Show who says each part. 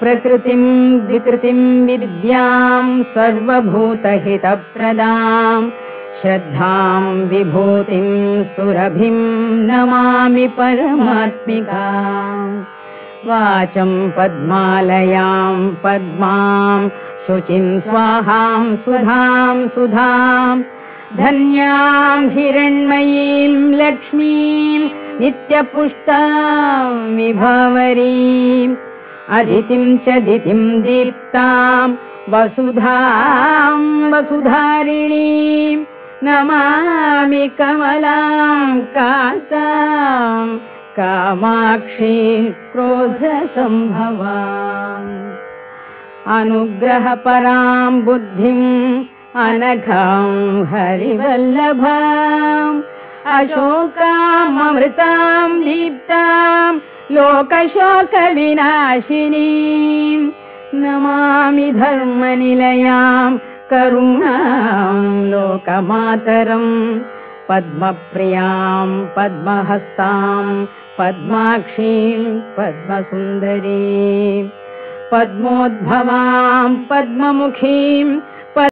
Speaker 1: प्रकृतिं विकृतिं विद्यां सर्वभूतहितप्रदां श्रद्धां विभूतिं सुरभिं नमामि परमात्मिकां। वाचं पद्मालयां पद्मां शुचिं स्वाहां सुधां सुधां धन्यां हिरण्मयीं लक्ष्मीं नित्यपुष्टां विभावरीम् अदितिं च दितिं दीप्तां वसुधां वसुधारिणीं नमामि कमलां कान्तां कामाक्षी क्रोधसम्भवाम्। अनुग्रहपरां बुद्धिं अनघां हरिवल्लभाम् अशोकामृतां दीप्तां लोकशोकविनाशिनीं नमामि धर्मनिलयां करुणां लोकमातरं पद्मप्रियां पद्महस्तां पद्माक्षीं पद्मसुन्दरीं पद्मोद्भवां पद्ममुखीं